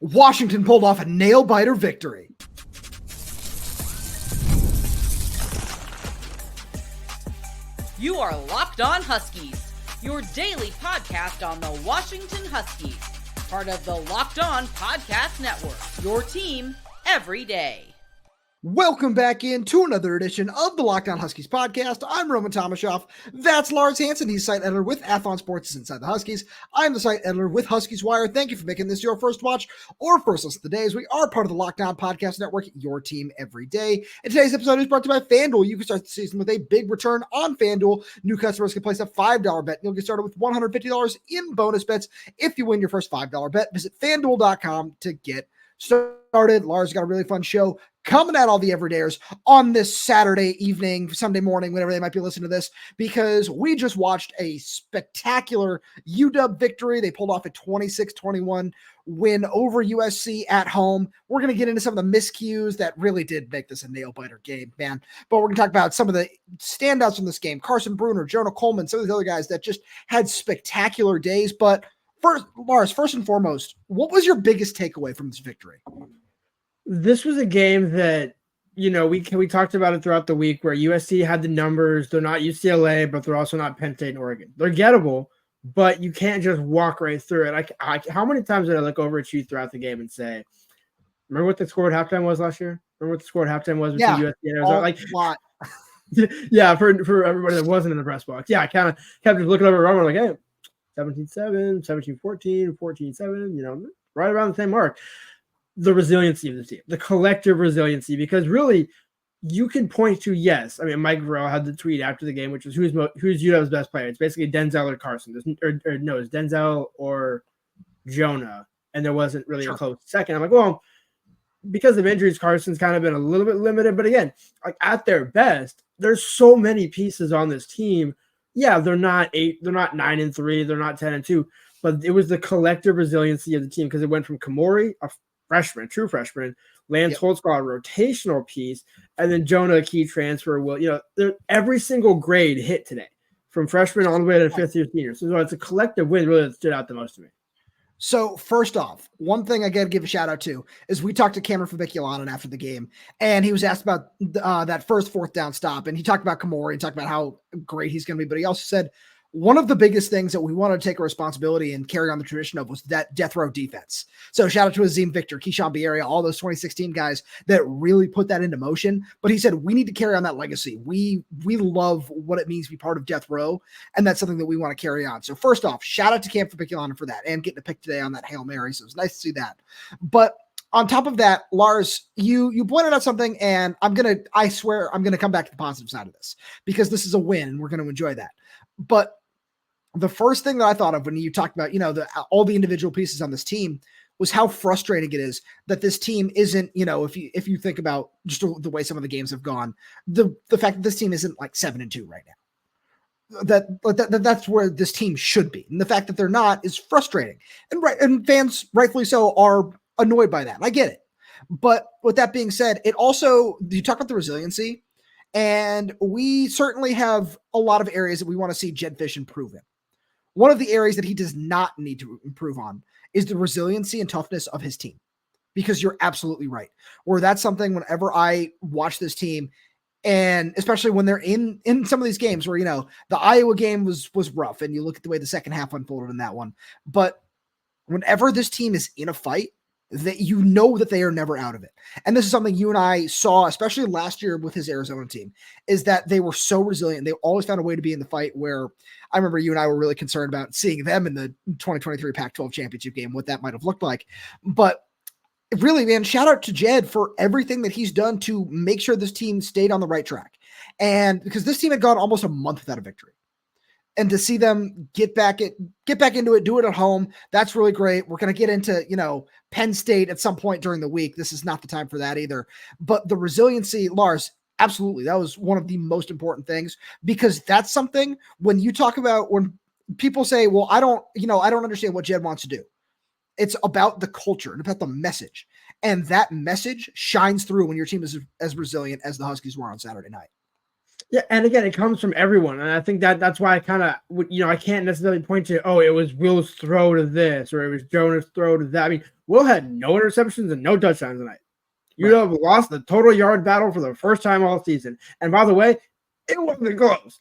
Washington pulled off a nail-biter victory. You are Locked On Huskies, your daily podcast on the Washington Huskies, part of the Locked On Podcast Network, your team every day. Welcome back into another edition of the Locked On Huskies podcast. I'm Roman Tomashoff. That's Lars Hanson. He's site editor with Athlon Sports Inside the Huskies. I'm the site editor with Huskies Wire. Thank you for making this your first watch or first listen of the day, as we are part of the Locked On Podcast Network, your team every day. And today's episode is brought to you by FanDuel. You can start the season with a big return on FanDuel. New customers can place a $5 bet. You'll get started with $150 in bonus bets if you win your first $5 bet. Visit FanDuel.com to get started. Lars got a really fun show coming at all the everydayers on this Saturday evening, Sunday morning, whenever they might be listening to this, because we just watched a spectacular UW victory. They pulled off a 26-21 win over USC at home. We're going to get into some of the miscues that really did make this a nail-biter game, man. But we're going to talk about some of the standouts from this game. Carson Bruener, Jonah Coleman, some of these other guys that just had spectacular days. But first, Lars, first and foremost, what was your biggest takeaway from this victory? This was a game that, you know, we talked about it throughout the week, where USC had the numbers. They're not UCLA, but they're also not Penn State and Oregon. They're gettable, but you can't just walk right through it. How many times did I look over at you throughout the game and say, remember what the score at halftime was last year? Remember what the score at halftime was between USC and Arizona? Like, lot. Yeah, for everybody that wasn't in the press box. Yeah, I kind of kept just looking over at Roman like, hey, 17-7, 17-14, 14-7, you know, right around the same mark. The resiliency of the team, the collective resiliency, because really you can point to, yes, I mean, Mike Varell had the tweet after the game, which was who's UW's best player. It's basically Denzel or Carson. No, it's Denzel or Jonah, and there wasn't really a close second. I'm like, well, because of injuries, Carson's kind of been a little bit limited, but again, like at their best, there's so many pieces on this team. Yeah, they're not 9-3, they're not 10-2, but it was the collective resiliency of the team, because it went from Khmori, a freshman, true freshman, Lance Holtzclaw, a rotational piece, and then Jonah, a key transfer. Well, you know, every single grade hit today, from freshman all the way to fifth-year senior. So it's a collective win really that stood out the most to me. So first off, one thing I got to give a shout out to is we talked to Cameron Fabiculanen after the game, and he was asked about that first fourth down stop, and he talked about Khmori and talked about how great he's going to be, but he also said one of the biggest things that we want to take a responsibility and carry on the tradition of was that death row defense. So shout out to Azim Victor, Keyshawn Bierria, all those 2016 guys that really put that into motion. But he said, we need to carry on that legacy. We love what it means to be part of death row, and that's something that we want to carry on. So first off, shout out to Cam Fabiculanen for that and getting a pick today on that Hail Mary. So it was nice to see that. But on top of that, Lars, you pointed out something, and I swear I'm going to come back to the positive side of this, because this is a win and we're going to enjoy that. But the first thing that I thought of when you talked about, you know, all the individual pieces on this team was how frustrating it is that this team isn't, you know, if you think about just the way some of the games have gone, the fact that this team isn't like 7-2 right now. That's where this team should be. And the fact that they're not is frustrating. And fans, rightfully so, are annoyed by that. I get it. But with that being said, it also, you talk about the resiliency, and we certainly have a lot of areas that we want to see Jedd Fisch improve in. One of the areas that he does not need to improve on is the resiliency and toughness of his team, because you're absolutely right. Where that's something whenever I watch this team, and especially when they're in some of these games where, you know, the Iowa game was rough, and you look at the way the second half unfolded in that one. But whenever this team is in a fight, that you know that they are never out of it. And this is something you and I saw, especially last year with his Arizona team, is that they were so resilient. They always found a way to be in the fight, where I remember you and I were really concerned about seeing them in the 2023 Pac-12 championship game, what that might have looked like. But really, man, shout out to Jedd for everything that he's done to make sure this team stayed on the right track. And because this team had gone almost a month without a victory. And to see them get back into it, do it at home, that's really great. We're going to get into, you know, Penn State at some point during the week. This is not the time for that either. But the resiliency, Lars, absolutely, that was one of the most important things, because that's something when you talk about, when people say, well, I don't understand what Jedd wants to do. It's about the culture and about the message. And that message shines through when your team is as resilient as the Huskies were on Saturday night. Yeah, and again, it comes from everyone, and I think that's why I kind of, I can't necessarily point to, oh, it was Will's throw to this, or it was Jonah's throw to that. I mean, Will had no interceptions and no touchdowns tonight. You have lost the total yard battle for the first time all season. And by the way, it wasn't close.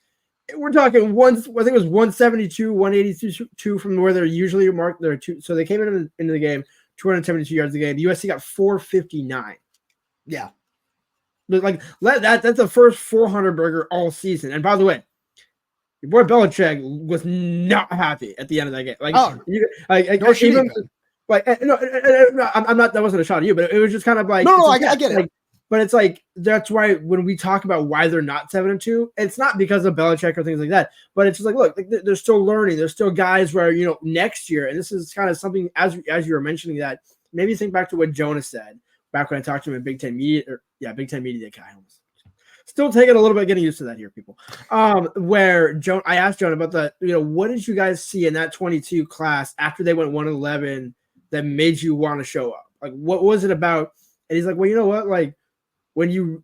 We're talking I think it was 172, 182 from where they're usually marked. There are two, so they came into the game 272 yards a game. The USC got 459. Yeah. Like that's the first 400 burger all season. And by the way, your boy Belichick was not happy at the end of that game. Like, I'm not. That wasn't a shot at you, but it was just kind of like, I get it. But it's like that's why when we talk about why they're not 7-2, it's not because of Belichick or things like that. But it's just like, look, they're still learning. There's still guys where next year, and this is kind of something as you were mentioning that. Maybe think back to what Jonah said back when I talked to him at Big Ten Media. Big Ten Media guy. Still taking a little bit getting used to that here, people. Where I asked Jonah about the, what did you guys see in that 22 class after they went 1-11 that made you want to show up? Like, what was it about? And he's like, well, you know what? Like, when you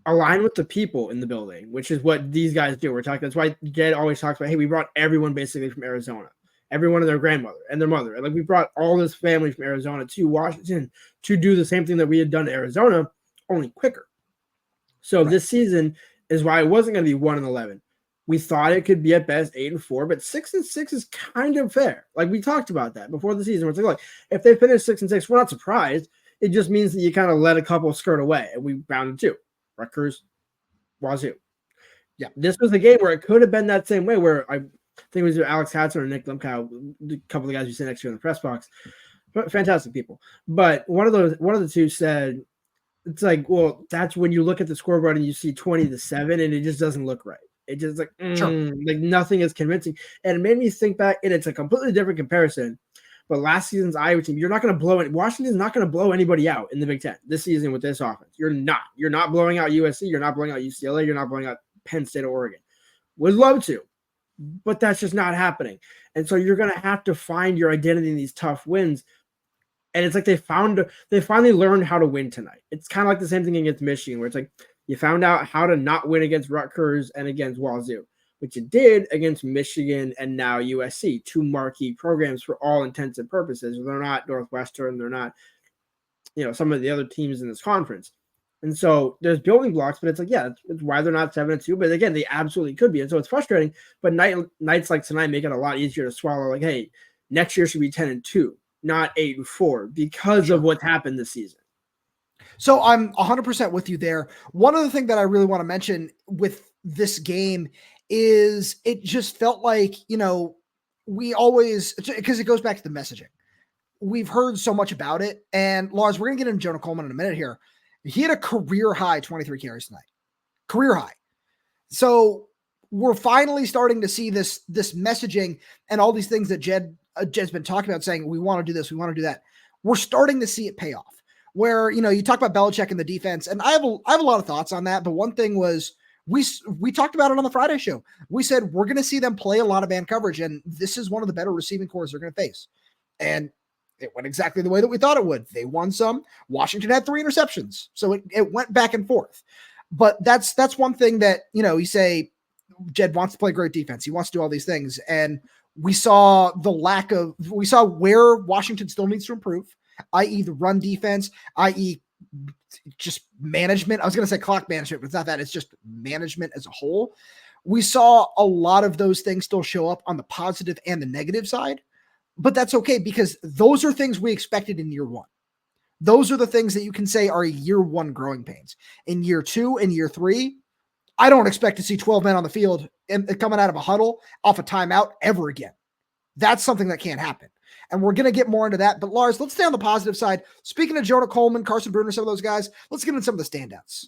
align with the people in the building, which is what these guys do. That's why Jedd always talks about, hey, we brought everyone basically from Arizona. Everyone and their grandmother and their mother. And like we brought all this family from Arizona to Washington to do the same thing that we had done to Arizona, only quicker. So This season is why it wasn't going to be 1-11. We thought it could be at best 8-4, but 6-6 is kind of fair. Like we talked about that before the season. It's like, look, if they finish 6-6, we're not surprised. It just means that you kind of let a couple skirt away, and we rounded 2. Rutgers, Wazoo. Yeah, this was a game where it could have been that same way. Where I think it was Alex Hanson or Nick Limkow, a couple of guys who sit next to you in the press box. Fantastic people. But one of the two said, it's like, well, that's when you look at the scoreboard and you see 20-7 and it just doesn't look right. It just like nothing is convincing. And it made me think back, and it's a completely different comparison. But last season's Iowa team, you're not going to blow it. Washington's not going to blow anybody out in the Big Ten this season with this offense. You're not blowing out USC. You're not blowing out UCLA. You're not blowing out Penn State or Oregon. Would love to, but that's just not happening. And so you're going to have to find your identity in these tough wins. And it's like they finally learned how to win tonight. It's kind of like the same thing against Michigan, where it's like you found out how to not win against Rutgers and against Wazoo, but you did against Michigan and now USC, two marquee programs for all intents and purposes. They're not Northwestern. They're not, some of the other teams in this conference. And so there's building blocks, but it's like, yeah, it's why they're not 7-2. But again, they absolutely could be. And so it's frustrating. But nights like tonight make it a lot easier to swallow. Like, hey, next year should be 10-2. Not 8-4 because of what's happened this season. So I'm 100% with you there. One other thing that I really want to mention with this game is it just felt like, we always, because it goes back to the messaging. We've heard so much about it. And Lars, we're going to get into Jonah Coleman in a minute here. He had a career high 23 carries tonight. Career high. So we're finally starting to see this messaging and all these things that Jedd's been talking about, saying we want to do this, we want to do that. We're starting to see it pay off. Where you talk about Belichick and the defense, and I have a lot of thoughts on that. But one thing was we talked about it on the Friday show. We said we're going to see them play a lot of man coverage, and this is one of the better receiving cores they're going to face. And it went exactly the way that we thought it would. They won some. Washington had 3 interceptions, so it went back and forth. But that's one thing that you say Jedd wants to play great defense. He wants to do all these things, and we saw where Washington still needs to improve, i.e. the run defense, i.e. just management. I was going to say clock management, but it's not that. It's just management as a whole. We saw a lot of those things still show up on the positive and the negative side, but that's okay because those are things we expected in year 1. Those are the things that you can say are year 1 growing pains. In year 2 and year 3, I don't expect to see 12 men on the field and coming out of a huddle off a timeout ever again. That's something that can't happen. And we're going to get more into that. But Lars, let's stay on the positive side. Speaking of Jonah Coleman, Carson Bruener, some of those guys, let's get into some of the standouts.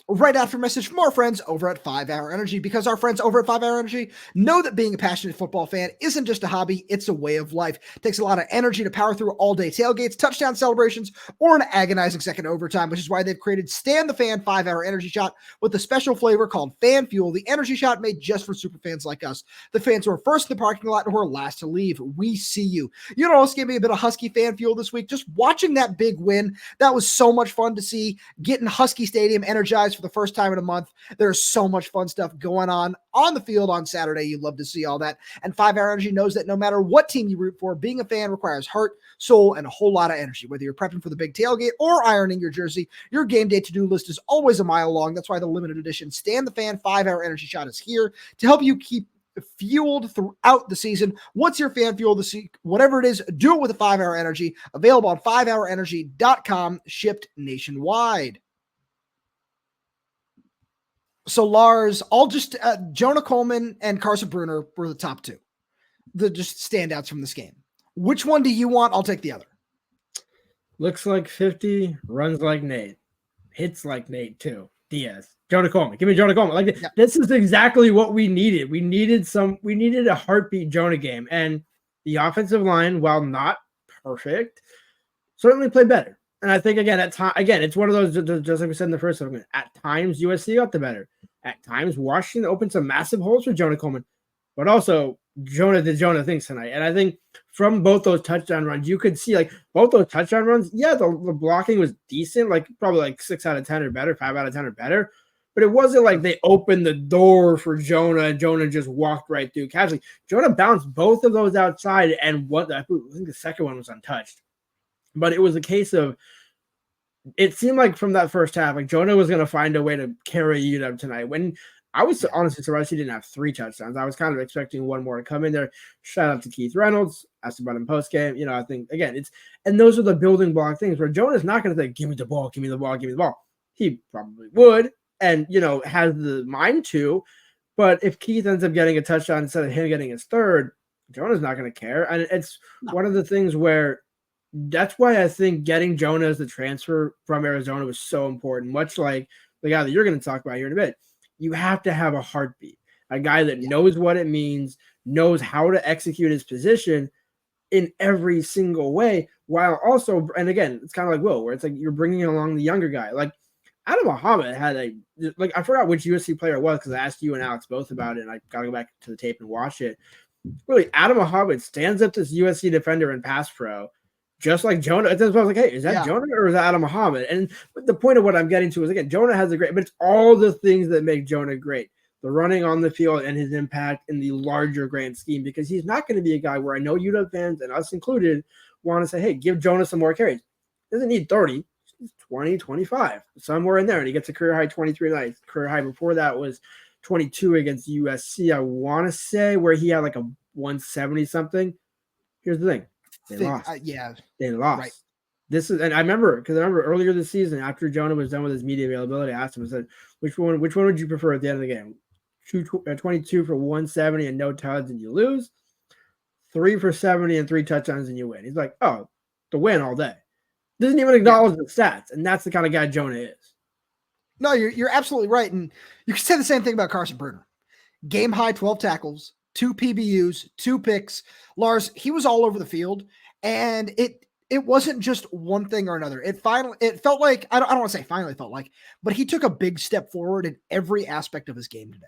Right after a message from our friends over at 5 Hour Energy, because our friends over at 5 Hour Energy know that being a passionate football fan isn't just a hobby, it's a way of life. It takes a lot of energy to power through all-day tailgates, touchdown celebrations, or an agonizing second overtime, which is why they've created Stand the Fan 5 Hour Energy Shot with a special flavor called Fan Fuel, the energy shot made just for super fans like us. The fans who are first in the parking lot and who are last to leave. We see you. You know, also gave me a bit of Husky Fan Fuel this week. Just watching that big win, that was so much fun to see, getting Husky Stadium energized for the first time in a month. There's so much fun stuff going on the field on Saturday. You love to see all that. And 5 Hour Energy knows that no matter what team you root for, being a fan requires heart, soul, and a whole lot of energy. Whether you're prepping for the big tailgate or ironing your jersey, your game day to-do list is always a mile long. That's why the limited edition Stand the Fan 5 Hour Energy Shot is here to help you keep fueled throughout the season. What's your fan fuel this week? Whatever it is, do it with a 5 Hour Energy. Available on 5hourenergy.com, shipped nationwide. So Lars, I'll just Jonah Coleman and Carson Bruener were the top two, the just standouts from this game. Which one do you want? I'll take the other. Looks like 50, runs like Nate, hits like Nate too. Diaz. Jonah Coleman. Give me Jonah Coleman. This is exactly what we needed. We needed a heartbeat Jonah game. And the offensive line, while not perfect, certainly played better. And I think again, it's one of those, just like we said in the first segment, at times USC got the better. At times Washington opened some massive holes for Jonah Coleman. But also Jonah did Jonah things tonight. And I think from both those touchdown runs, you could see both those touchdown runs, the blocking was decent, probably 6 out of 10 or better, 5 out of 10 or better. But it wasn't like they opened the door for Jonah and Jonah just walked right through casually. Jonah bounced both of those outside, and I think the second one was untouched. But it was a case of, it seemed like from that first half, Jonah was going to find a way to carry UW tonight. When I was honestly surprised he didn't have 3 touchdowns. I was kind of expecting one more to come in there. Shout out to Keith Reynolds. Asked about him post game. I think again, and those are the building block things where Jonah's not going to say, give me the ball, give me the ball, give me the ball. He probably would. And, has the mind to, but if Keith ends up getting a touchdown instead of him getting his third, Jonah's not going to care. And it's one of the things where that's why I think getting Jonah as the transfer from Arizona was so important, much like the guy that you're going to talk about here in a bit. You have to have a heartbeat, a guy that knows what it means, knows how to execute his position in every single way, while also, and again, it's kind of like Will, where it's you're bringing along the younger guy. Adam Muhammad had I forgot which USC player it was because I asked you and Alex both about it, and I got to go back to the tape and watch it. Really, Adam Muhammad stands up this USC defender in pass pro, just like Jonah. I was like, hey, is that Jonah or is that Adam Muhammad? And the point of what I'm getting to is, again, Jonah has but it's all the things that make Jonah great. The running on the field and his impact in the larger grand scheme, because he's not going to be a guy where I know UW fans and us included want to say, hey, give Jonah some more carries. He doesn't need 30. 20, 25, somewhere in there. And he gets a career high 23 tonight. Career high before that was 22 against USC, I want to say, where he had a 170 something. Here's the thing. They lost. They lost. Right. And I remember earlier this season, after Jonah was done with his media availability, I asked him, I said, which one would you prefer at the end of the game? 22 for 170 and no tuds and you lose? 3 for 70 and 3 touchdowns and you win. He's like, oh, the win all day. Doesn't even acknowledge the stats, and that's the kind of guy Jonah is. No, you're absolutely right, and you can say the same thing about Carson Bruener. Game high 12 tackles, 2 PBUs, 2 picks. Lars, he was all over the field, and it wasn't just one thing or another. It felt like, I don't want to say finally felt like, but he took a big step forward in every aspect of his game today.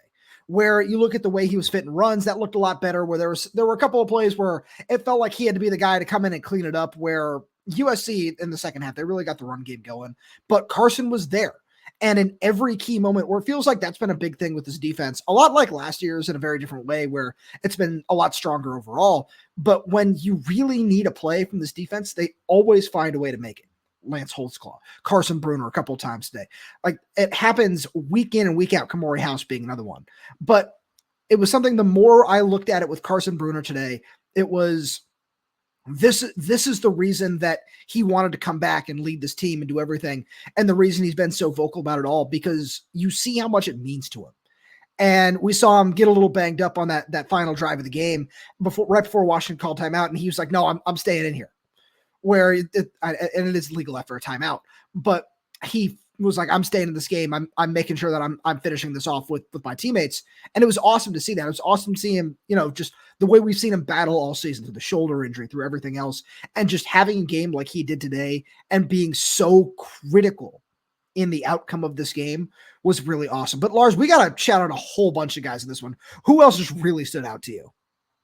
Where you look at the way he was fitting runs, that looked a lot better. Where there were a couple of plays where it felt like he had to be the guy to come in and clean it up, where USC in the second half, they really got the run game going, but Carson was there. And in every key moment where it feels like that's been a big thing with this defense, a lot like last year's in a very different way, where it's been a lot stronger overall. But when you really need a play from this defense, they always find a way to make it. Lance Holtzclaw, Carson Bruener a couple of times today. It happens week in and week out, Khmori House being another one. But it was something, the more I looked at it with Carson Bruener today, it was, this is the reason that he wanted to come back and lead this team and do everything. And the reason he's been so vocal about it all, because you see how much it means to him. And we saw him get a little banged up on that final drive of the game right before Washington called timeout. And he was like, no, I'm staying in here, and it is legal after a timeout, but he was like, I'm staying in this game. I'm making sure that I'm finishing this off with my teammates. And it was awesome to see that. It was awesome to see him, just the way we've seen him battle all season, through the shoulder injury, through everything else, and just having a game like he did today and being so critical in the outcome of this game was really awesome. But Lars, we got to shout out a whole bunch of guys in this one. Who else just really stood out to you?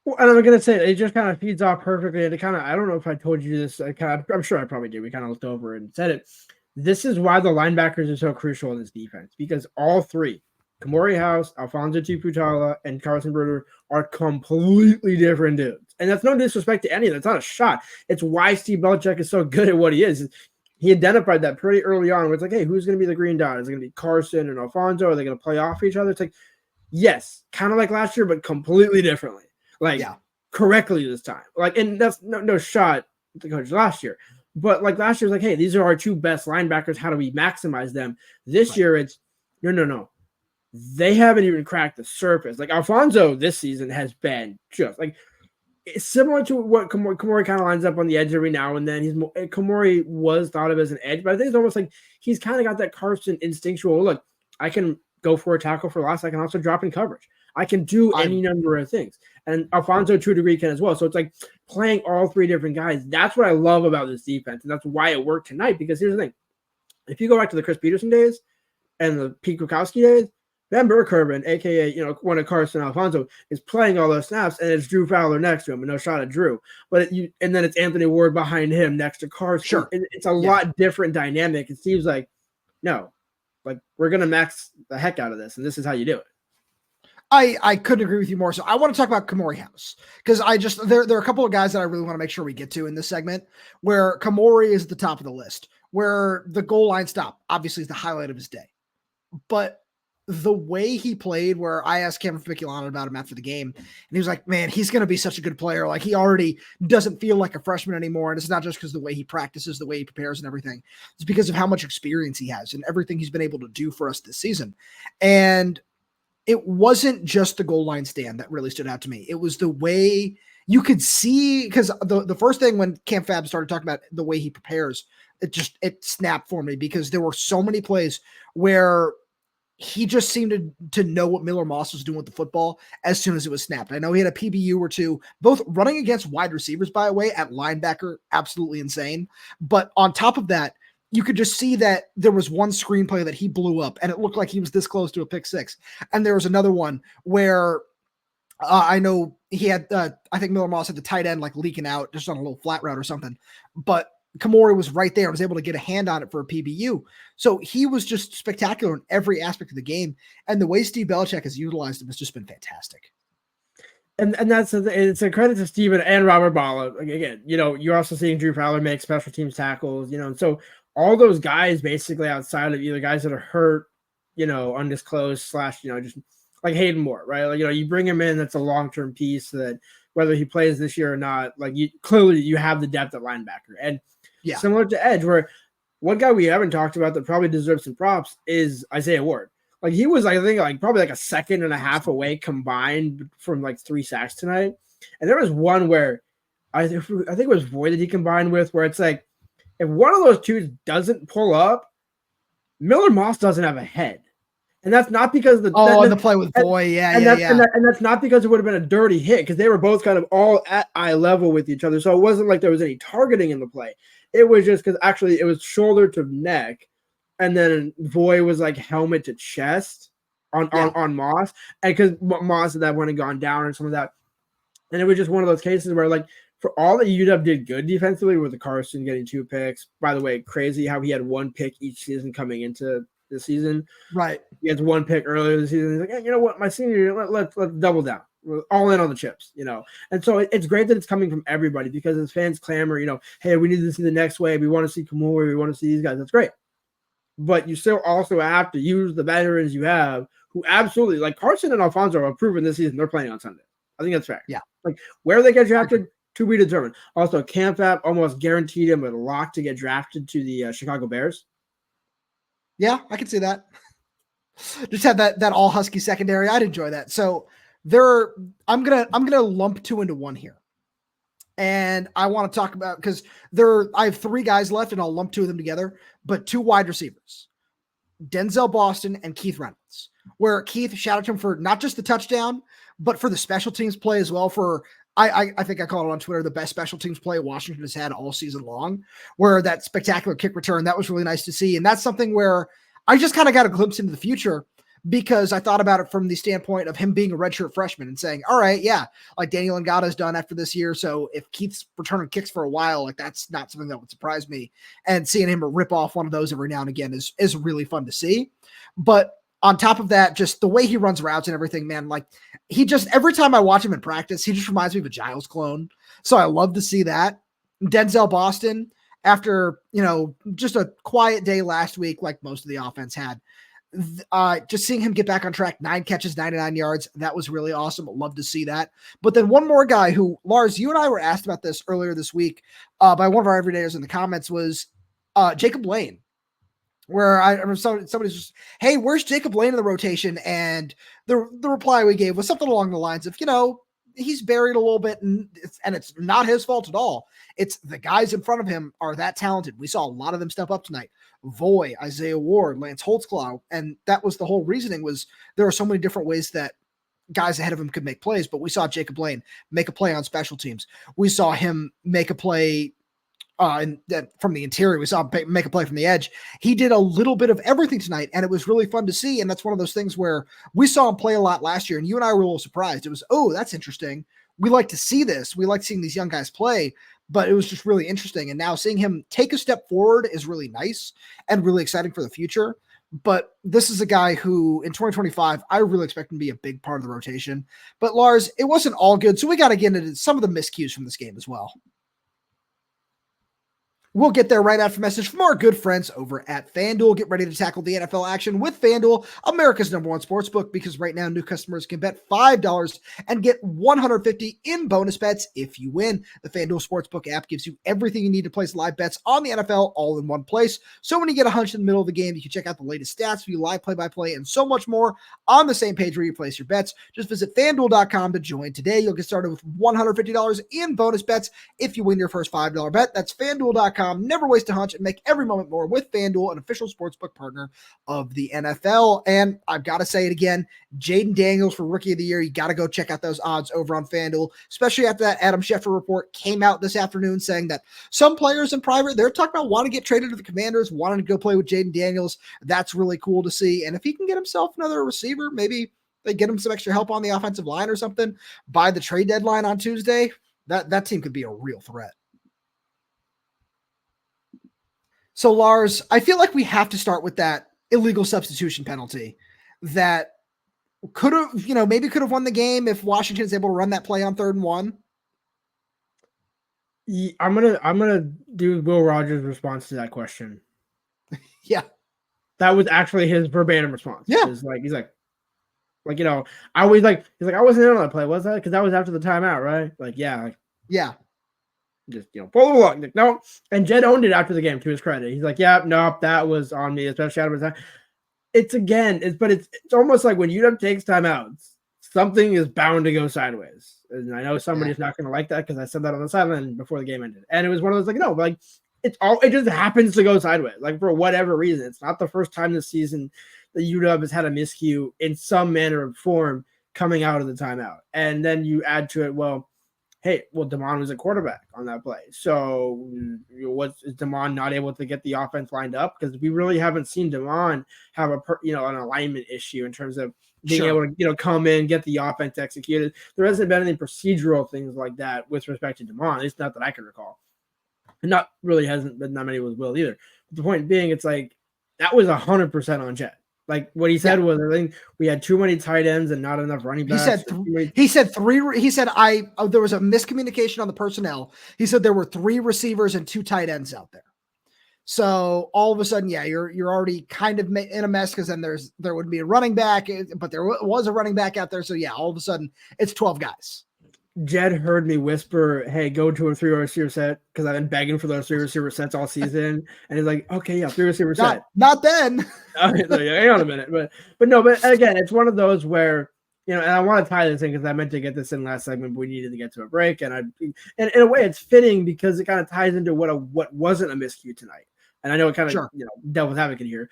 Well, and I'm going to say, it just kind of feeds off perfectly. And I don't know if I told you this. I'm sure I probably did. We kind of looked over and said it. This is why the linebackers are so crucial in this defense, because all three, Khmori House, Alphonzo Tuputala, and Carson Bruener, are completely different dudes. And that's no disrespect to any of them. It's not a shot. It's why Steve Belichick is so good at what he is. He identified that pretty early on where it's like, hey, who's going to be the green dot? Is it going to be Carson and Alphonzo? Are they going to play off each other? It's like, yes, kind of like last year, but completely differently. Like, correctly this time. Like, and that's no shot at the coach last year. But like last year, was like, hey, these are our two best linebackers. How do we maximize them? This year, it's no. They haven't even cracked the surface. Like Alphonzo this season has been just like it's similar to what Khmori kind of lines up on the edge every now and then. Khmori was thought of as an edge, but I think it's almost like he's kind of got that Carson instinctual look. I can go for a tackle for loss. I can also drop in coverage. I can do any number of things. And Alphonzo, to a degree, can as well. So it's like playing all three different guys. That's what I love about this defense. And that's why it worked tonight. Because here's the thing. If you go back to the Chris Peterson days and the Pete Kwiatkowski days, Ben Burkherben, a.k.a., one of Carson and Alphonzo, is playing all those snaps, and it's Drew Fowler next to him, and no shot at Drew. And then it's Anthony Ward behind him next to Carson. Sure. It's a lot different dynamic. It seems like, no, like we're going to max the heck out of this, and this is how you do it. I couldn't agree with you more. So I want to talk about Khmori House because there are a couple of guys that I really want to make sure we get to in this segment where Khmori is at the top of the list, where the goal line stop obviously is the highlight of his day. But the way he played, where I asked Cameron Fabicchiolano about him after the game, and he was like, man, he's going to be such a good player. Like he already doesn't feel like a freshman anymore. And it's not just because the way he practices, the way he prepares and everything. It's because of how much experience he has and everything he's been able to do for us this season. And it wasn't just the goal line stand that really stood out to me. It was the way you could see, because the first thing when Cam Fab started talking about the way he prepares, it snapped for me because there were so many plays where he just seemed to know what Miller Moss was doing with the football as soon as it was snapped. I know he had a PBU or two, both running against wide receivers, by the way, at linebacker, absolutely insane. But on top of that, you could just see that there was one screenplay that he blew up and it looked like he was this close to a pick six. And there was another one where I know he had, I think Miller Moss had the tight end like leaking out just on a little flat route or something, but Khmori was right there and was able to get a hand on it for a PBU. So he was just spectacular in every aspect of the game. And the way Steve Belichick has utilized him has just been fantastic. And it's a credit to Steven and Robert Bala. Again, you're also seeing Drew Fowler make special teams tackles, and so all those guys basically outside of either guys that are hurt, undisclosed / just like Hayden Moore, right? Like, you bring him in, that's a long-term piece that whether he plays this year or not, like you have the depth at linebacker. And similar to edge, where one guy we haven't talked about that probably deserves some props is Isaiah Ward. Like he was, I think, like probably like a second and a half away combined from like 3 sacks tonight. And there was one where I think it was Void that he combined with, where it's like, if one of those two doesn't pull up, Miller Moss doesn't have a head. And that's not because the play with Boy, and that's not because it would have been a dirty hit, because they were both kind of all at eye level with each other. So it wasn't like there was any targeting in the play. It was just because actually it was shoulder to neck, and then Voy was like helmet to chest on Moss, and because Moss at that point had gone down or some of that, and it was just one of those cases where like for all that UW did good defensively with the Carson getting 2 picks. By the way, crazy how he had 1 pick each season coming into the season. Right. He had 1 pick earlier this season. He's like, hey, you know what? My senior year, let's double down. We're all in on the chips, And so it's great that it's coming from everybody, because as fans clamor, hey, we need to see the next wave. We want to see Khmori. We want to see these guys. That's great. But you still also have to use the veterans you have who absolutely, like Carson and Alphonzo have proven this season they're playing on Sunday. I think that's fair. Yeah. Like where they get drafted, to be determined. Also, Camp App almost guaranteed him a lock to get drafted to the Chicago Bears. Yeah, I can see that. Just had that all Husky secondary. I'd enjoy that. So I'm gonna lump 2 into 1 here, and I want to talk about because I have 3 guys left, and I'll lump 2 of them together. But 2 wide receivers, Denzel Boston and Keith Reynolds. Where Keith, shout out to him for not just the touchdown, but for the special teams play as well. For I think I called it on Twitter the best special teams play Washington has had all season long, where that spectacular kick return, that was really nice to see. And that's something where I just kind of got a glimpse into the future because I thought about it from the standpoint of him being a redshirt freshman and saying, all right, yeah, like Daniel Ngata's done after this year. So if Keith's returning kicks for a while, like that's not something that would surprise me. And seeing him rip off one of those every now and again is really fun to see. But on top of that, just the way he runs routes and everything, man, like he just, every time I watch him in practice, he just reminds me of a Giles clone. So I love to see that. Denzel Boston, after, just a quiet day last week, like most of the offense had, just seeing him get back on track, 9 catches, 99 yards. That was really awesome. Love to see that. But then one more guy who, Lars, you and I were asked about this earlier this week by one of our everydayers in the comments was Jacob Lane, where I remember somebody's just, hey, where's Jacob Lane in the rotation? And the reply we gave was something along the lines of, he's buried a little bit and it's not his fault at all. It's the guys in front of him are that talented. We saw a lot of them step up tonight. Voy, Isaiah Ward, Lance Holtzclaw. And that was the whole reasoning, was there are so many different ways that guys ahead of him could make plays, but we saw Jacob Lane make a play on special teams. We saw him make a play and from the interior. We saw him make a play from the edge. He did a little bit of everything tonight, and it was really fun to see. And that's one of those things where we saw him play a lot last year, and you and I were a little surprised. It was, oh, that's interesting. We like to see this. We like seeing these young guys play, but it was just really interesting. And now seeing him take a step forward is really nice and really exciting for the future. But this is a guy who in 2025, I really expect him to be a big part of the rotation. But Lars, it wasn't all good. So we got to get into some of the miscues from this game as well. We'll get there right after message from our good friends over at FanDuel. Get ready to tackle the NFL action with FanDuel, America's #1 sportsbook, because right now new customers can bet $5 and get $150 in bonus bets if you win. The FanDuel Sportsbook app gives you everything you need to place live bets on the NFL all in one place. So when you get a hunch in the middle of the game, you can check out the latest stats, view live play-by-play, and so much more on the same page where you place your bets. Just visit FanDuel.com to join today. You'll get started with $150 in bonus bets if you win your first $5 bet. That's FanDuel.com. Never waste a hunch and make every moment more with FanDuel, an official sportsbook partner of the NFL. And I've got to say it again, Jayden Daniels for Rookie of the Year. You got to go check out those odds over on FanDuel, especially after that Adam Schefter report came out this afternoon saying that some players in private, they're talking about wanting to get traded to the Commanders, wanting to go play with Jayden Daniels. That's really cool to see. And if he can get himself another receiver, maybe they get him some extra help on the offensive line or something by the trade deadline on Tuesday, that team could be a real threat. So, Lars, I feel like we have to start with that illegal substitution penalty that could have, maybe could have won the game if Washington is able to run that play on 3rd and 1. Yeah, I'm gonna do Will Rogers' response to that question. Yeah, that was actually his verbatim response. Yeah, he's like, I always he's like, I wasn't in on that play, was that? Because that was after the timeout, right? Yeah. Just pull the plug. No, and Jedd owned it after the game to his credit. He's like, yeah, nope, that was on me, especially out of his time. It's almost like when UW takes timeouts, something is bound to go sideways. And I know somebody's not going to like that because I said that on the sideline before the game ended. And it was one of those it just happens to go sideways, for whatever reason. It's not the first time this season that UW has had a miscue in some manner of form coming out of the timeout. And then you add to it, Damon was a quarterback on that play. So is Damon not able to get the offense lined up? Because we really haven't seen Damon have an alignment issue in terms of being able to, come in, get the offense executed. There hasn't been any procedural things like that with respect to Damon. It's not that I can recall. And not really hasn't been that many with Will either. But the point being, it's that was 100% on Jedd. What he said was, I think we had too many tight ends and not enough running backs. He said there was a miscommunication on the personnel. He said there were 3 receivers and 2 tight ends out there. So all of a sudden, you're already kind of in a mess because then there would be a running back, but there was a running back out there. So all of a sudden it's 12 guys. Jedd heard me whisper, hey, go to a 3 receiver set, because I've been begging for those 3 receiver sets all season. And he's like, okay, 3 receiver set. Not then. Okay, so hang on a minute. But again, it's one of those where, and I want to tie this in because I meant to get this in last segment, but we needed to get to a break. And in a way, it's fitting because it kind of ties into what wasn't a miscue tonight. And I know it kind of, devil's advocate here.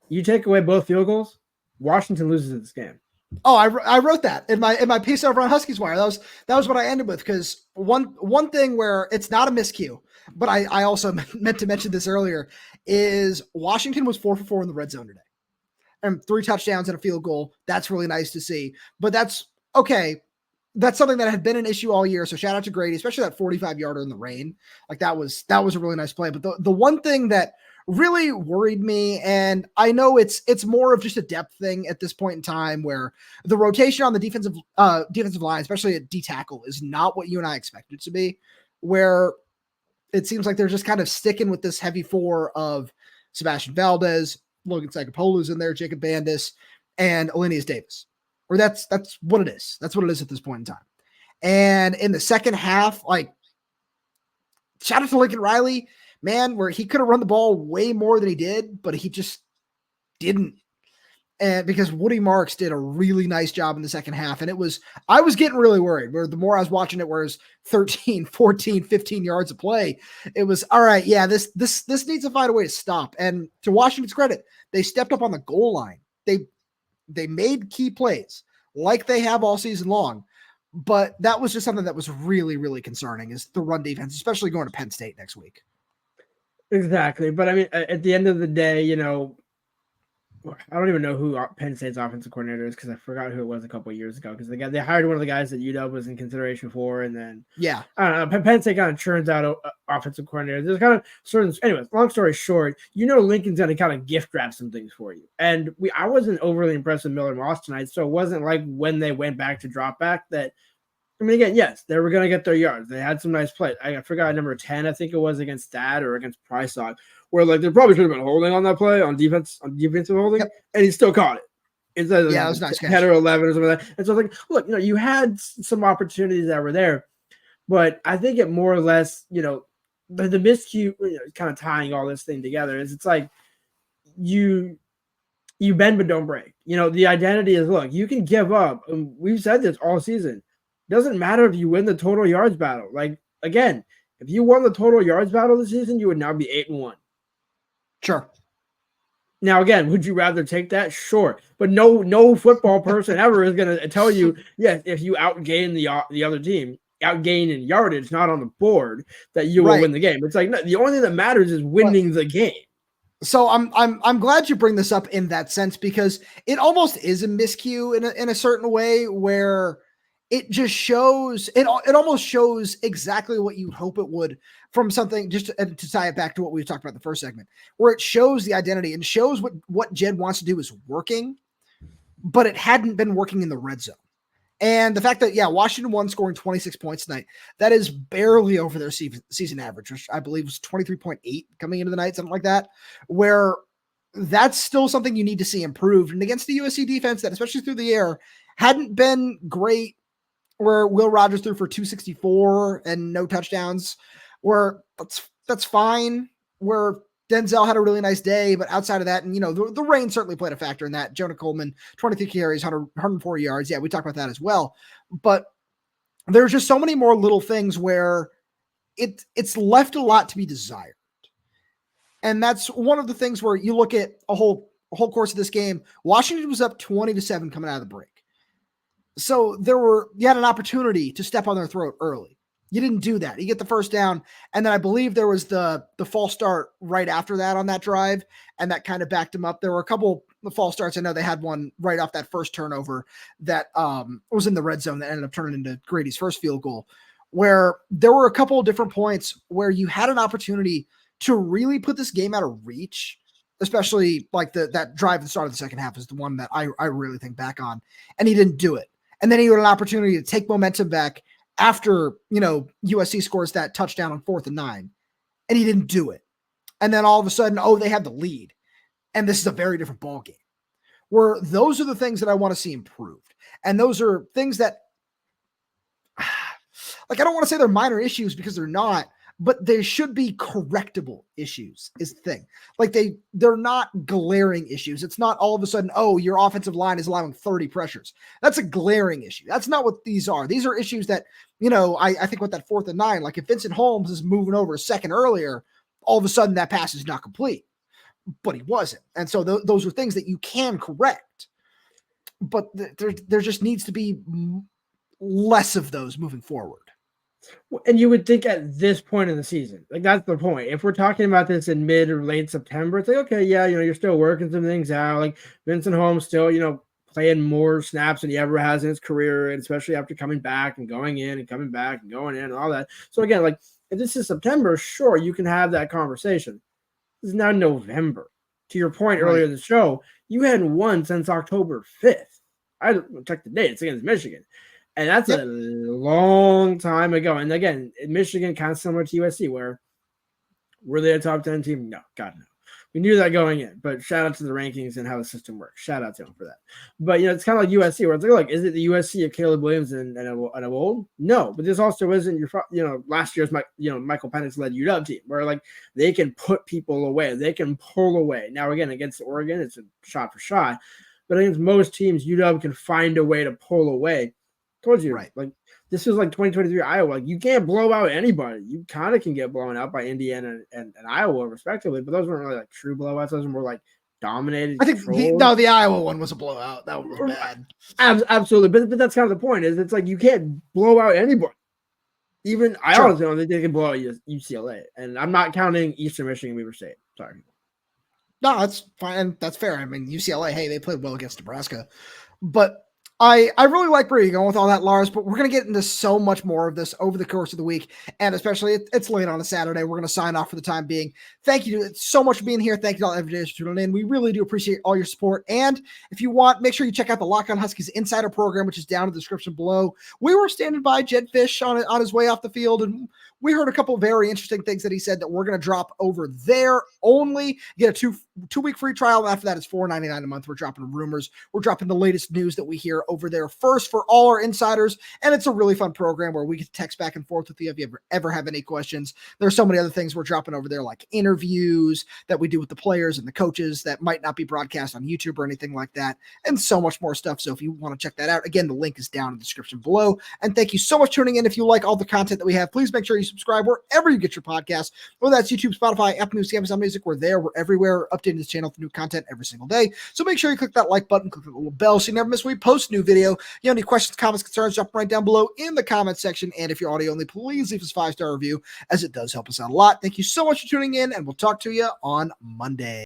You take away both field goals, Washington loses this game. Oh, I wrote that in my piece over on Huskies Wire. That was what I ended with, because one thing where it's not a miscue, but I also meant to mention this earlier, is Washington was 4 for 4 in the red zone today. 3 touchdowns and a field goal. That's really nice to see. But that's okay. That's something that had been an issue all year. So shout out to Grady, especially that 45-yarder in the rain. Like that was a really nice play. But the one thing that really worried me, and I know it's more of just a depth thing at this point in time, where the rotation on the defensive line, especially at D tackle, is not what you and I expected it to be. Where it seems like they're just kind of sticking with this heavy 4 of Sebastian Valdez, Logan Sagapolu's in there, Jacob Bandis, and Elenius Davis. Or that's what it is. That's what it is at this point in time. And in the second half, like, shout out to Lincoln Riley, man, where he could have run the ball way more than he did, but he just didn't. And because Woody Marks did a really nice job in the second half. And I was getting really worried where the more I was watching it, where it's 13, 14, 15 yards of play, it was all right. Yeah, this needs to find a way to stop. And to Washington's credit, they stepped up on the goal line. They made key plays like they have all season long, but that was just something that was really, really concerning, is the run defense, especially going to Penn State next week. Exactly. But I mean, at the end of the day, I don't even know who Penn State's offensive coordinator is, because I forgot who it was a couple of years ago, because they hired one of the guys that UW was in consideration for, and then I don't know, Penn State kind of churns out offensive coordinators. There's kind of certain, anyways, long story short, Lincoln's going to kind of gift wrap some things for you. And I wasn't overly impressed with Miller Moss tonight, so it wasn't like when they went back to drop back that, I mean, again, yes, they were going to get their yards. They had some nice plays. I forgot number 10, I think it was against Stad or against Price, where like they probably should have been holding on that play on defensive holding, and he still caught it. It was nice. 10 or 11 or something like that. And so like, look, you had some opportunities that were there, but I think it more or less, the miscue, kind of tying all this thing together is, it's like you bend but don't break. The identity is, look, you can give up. We've said this all season. It doesn't matter if you win the total yards battle. Like, again, if you won the total yards battle this season, you would now be 8-1. Sure. Now, again, would you rather take that? Sure. But no football person ever is going to tell you, yes, if you outgain the other team, outgain in yardage, not on the board, that you will win the game. It's like, no, the only thing that matters is winning the game. So I'm glad you bring this up in that sense, because it almost is a miscue in a certain way, where it just shows, it almost shows exactly what you'd hope it would from something, just to tie it back to what we talked about in the first segment, where it shows the identity and shows what Jedd wants to do is working, but it hadn't been working in the red zone. And the fact that, Washington won, scoring 26 points tonight, that is barely over their season average, which I believe was 23.8 coming into the night, something like that, where that's still something you need to see improved. And against the USC defense that, especially through the air, hadn't been great, where Will Rogers threw for 264 and no touchdowns, where that's fine, where Denzel had a really nice day, but outside of that, and the rain certainly played a factor in that. Jonah Coleman, 23 carries, 104 yards. Yeah, we talked about that as well. But there's just so many more little things where it's left a lot to be desired. And that's one of the things where you look at a whole course of this game. Washington was up 20-7 coming out of the break. So you had an opportunity to step on their throat early. You didn't do that. You get the first down, and then I believe there was the false start right after that on that drive, and that kind of backed them up. There were a couple of false starts. I know they had one right off that first turnover that was in the red zone that ended up turning into Grady's first field goal, where there were a couple of different points where you had an opportunity to really put this game out of reach, especially like that drive at the start of the second half is the one that I really think back on, and he didn't do it. And then he had an opportunity to take momentum back after, USC scores that touchdown on 4th and 9, and he didn't do it. And then all of a sudden, they had the lead, and this is a very different ball game, where those are the things that I want to see improved. And those are things that, like, I don't want to say they're minor issues, because they're not, but they should be correctable issues is the thing. Like they're not glaring issues. It's not all of a sudden, your offensive line is allowing 30 pressures. That's a glaring issue. That's not what these are. These are issues that, I think with that 4th and 9, like if Vincent Holmes is moving over a second earlier, all of a sudden that pass is not complete, but he wasn't. And so those are things that you can correct, but there just needs to be less of those moving forward. And you would think at this point in the season, like that's the point. If we're talking about this in mid or late September, it's like, okay, yeah, you're still working some things out. Like Vincent Holmes still, playing more snaps than he ever has in his career, and especially after coming back and going in and coming back and going in and all that. So again, like if this is September, sure, you can have that conversation. This is now November. To your point earlier in the show, you hadn't won since October 5th. I checked the date. It's against Michigan. And that's a long time ago. And again, Michigan kind of similar to USC, where were they a top 10 team? No, God, no. We knew that going in, but shout out to the rankings and how the system works. Shout out to them for that. But, it's kind of like USC, where it's like, look, is it the USC of Caleb Williams and a old? No, but this also isn't your, last year's, Michael Penix led UW team, where like they can put people away. They can pull away. Now, again, against Oregon, it's a shot for shot. But against most teams, UW can find a way to pull away. Told you, right? Like this was like 2023 Iowa. Like, you can't blow out anybody. You kind of can get blown out by Indiana and Iowa, respectively, but those weren't really like true blowouts. Those were more like dominated. I think the Iowa one was a blowout. That one was bad. Absolutely, but that's kind of the point. Is it's like you can't blow out anybody. Even I honestly don't think they can blow out UCLA, and I'm not counting Eastern Michigan, Weber State. Sorry. No, that's fine. That's fair. I mean, UCLA, hey, they played well against Nebraska, but I really like where you're going with all that, Lars, but we're going to get into so much more of this over the course of the week, and especially it's late on a Saturday. We're going to sign off for the time being. Thank you so much for being here. Thank you to all every day for tuning in. We really do appreciate all your support, and if you want, make sure you check out the Locked On Huskies Insider Program, which is down in the description below. We were standing by Jedd Fisch on his way off the field, and we heard a couple of very interesting things that he said that we're going to drop over there only. Get a two-week free trial. After that, it's $4.99 a month. We're dropping rumors. We're dropping the latest news that we hear over there first for all our insiders. And it's a really fun program where we can text back and forth with you if you ever have any questions. There's so many other things we're dropping over there, like interviews that we do with the players and the coaches that might not be broadcast on YouTube or anything like that, and so much more stuff. So if you want to check that out, again, the link is down in the description below. And thank you so much for tuning in. If you like all the content that we have, please make sure you subscribe wherever you get your podcasts, whether that's YouTube, Spotify, Apple News, Amazon Music. We're there. We're everywhere, updating this channel for new content every single day. So make sure you click that like button, click the little bell so you never miss when we post a new video. You have any questions, comments, concerns, drop right down below in the comment section. And if you're audio only, please leave us a 5-star review, as it does help us out a lot. Thank you so much for tuning in, and we'll talk to you on Monday.